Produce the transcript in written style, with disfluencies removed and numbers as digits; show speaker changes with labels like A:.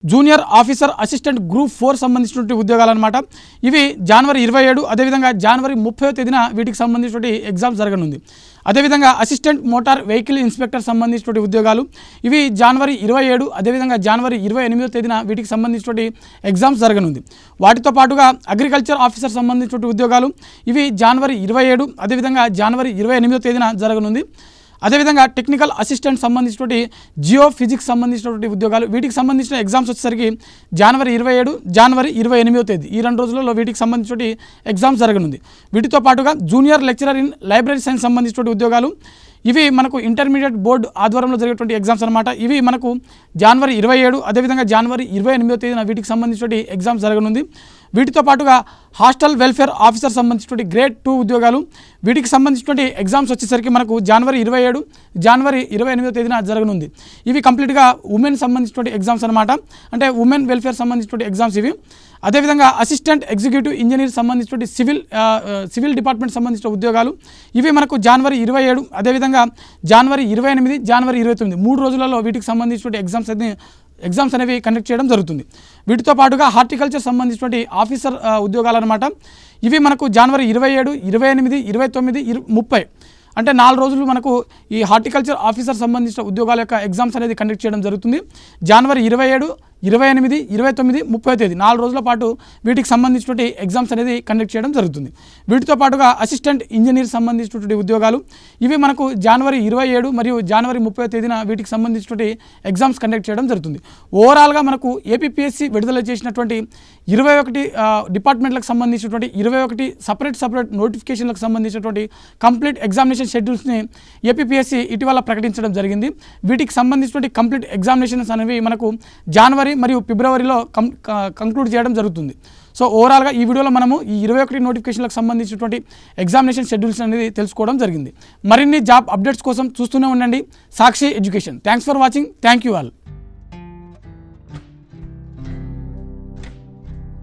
A: Junior officer assistant group 4 సంబంధించినటువంటి ఉద్యోగాలు అనమాట. ఇవి జనవరి 27 అదేవిధంగా జనవరి 30వ తేదీన వీటికి సంబంధించినటువంటి ఎగ్జామ్ జరగనుంది. అదేవిధంగా అసిస్టెంట్ మోటార్ వెహికల్ ఇన్స్పెక్టర్ సంబంధించినటువంటి ఉద్యోగాలు ఇవి జనవరి 27 అదేవిధంగా జనవరి 28వ తేదీన వీటికి సంబంధించినటువంటి ఎగ్జామ్స్ జరగనుంది. వాటితో పాటుగా అగ్రికల్చర్ ఆఫీసర్ సంబంధించినటువంటి ఉద్యోగాలు ఇవి జనవరి 27 అదేవిధంగా జనవరి 28వ తేదీన జరగనుంది. అదేవిధంగా టెక్నికల్ అసిస్టెంట్ సంబంధించినటువంటి జియో ఫిజిక్స్ సంబంధించినటువంటి ఉద్యోగాలు వీటికి సంబంధించిన ఎగ్జామ్స్ వచ్చేసరికి జనవరి 27 జనవరి 28వ తేదీ ఈ 2 రోజులలో వీటికి సంబంధించినటువంటి ఎగ్జామ్స్ జరగనుంది. వీటితో పాటుగా junior lecturer in library science సంబంధించినటువంటి ఉద్యోగాలు ఇవి మనకు ఇంటర్మీడియట్ బోర్డు ఆధ్వర్యంలో జరిగేటువంటి ఎగ్జామ్స్ అనమాట. ఇవి మనకు జనవరి 27 అదేవిధంగా జనవరి 28వ తేదీన వీటికి సంబంధించినటువంటి ఎగ్జామ్స్ జరగనుంది. వీటితో పాటుగా హాస్టల్ వెల్ఫేర్ ఆఫీసర్ సంబంధించినటువంటి గ్రేడ్ 2 ఉద్యోగాలు వీటికి సంబంధించినటువంటి ఎగ్జామ్స్ వచ్చేసరికి మనకు జనవరి 27 జనవరి 28వ తేదీన జరగనుంది. ఇవి కంప్లీట్గా ఉమెన్ సంబంధించినటువంటి ఎగ్జామ్స్ అనమాట. అంటే ఉమెన్ వెల్ఫేర్ సంబంధించినటువంటి ఎగ్జామ్స్ ఇవి. అదేవిధంగా అసిస్టెంట్ ఎగ్జిక్యూటివ్ ఇంజనీర్ సంబంధించినటువంటి సివిల్ డిపార్ట్మెంట్ సంబంధించిన ఉద్యోగాలు ఇవి మనకు జనవరి 27 అదేవిధంగా జనవరి 28 జనవరి 29 3 రోజులలో వీటికి సంబంధించినటువంటి ఎగ్జామ్స్ అనేవి కండక్ట్ చేయడం జరుగుతుంది. వీటితో పాటుగా హార్టికల్చర్ సంబంధించినటువంటి ఆఫీసర్ ఉద్యోగాలు అనమాట. ఇవి మనకు జనవరి 27 28 29 30 అంటే 4 రోజులు మనకు ఈ హార్టికల్చర్ ఆఫీసర్ సంబంధించిన ఉద్యోగాల యొక్క ఎగ్జామ్స్ అనేది కండక్ట్ చేయడం జరుగుతుంది. జనవరి 27 28 29 30వ తేదీ 4 రోజుల పాటు వీటికి సంబంధించినటువంటి ఎగ్జామ్స్ అనేది కండక్ట్ చేయడం జరుగుతుంది. వీటితో పాటుగా అసిస్టెంట్ ఇంజనీర్ సంబంధించినటువంటి ఉద్యోగాలు ఇవి మనకు జనవరి 27 మరియు జనవరి 30వ తేదీన వీటికి సంబంధించినటువంటి ఎగ్జామ్స్ కండక్ట్ చేయడం జరుగుతుంది. ఓవరాల్గా మనకు ఏపీపీఎస్సీ విడుదల చేసినటువంటి 21 డిపార్ట్మెంట్లకు సంబంధించినటువంటి 21 సపరేట్ నోటిఫికేషన్లకు సంబంధించినటువంటి కంప్లీట్ ఎగ్జామినేషన్ షెడ్యూల్స్ని ఏపీపీఎస్సీ ఇటీవల ప్రకటించడం జరిగింది. వీటికి సంబంధించినటువంటి కంప్లీట్ ఎగ్జామినేషన్స్ అనేవి మనకు జనవరి మరియు ఫిబ్రవరిలో కంక్లూడ్ చేయడం జరుగుతుంది. సో ఓవరాల్గా ఈ వీడియోలో మనము ఈ 21 నోటిఫికేషన్లకు సంబంధించినటువంటి ఎగ్జామినేషన్ షెడ్యూల్స్ అనేది తెలుసుకోవడం జరిగింది. మరిన్ని జాబ్ అప్డేట్స్ కోసం చూస్తూనే ఉండండి Sakshi education. Thanks for watching. Thank you all.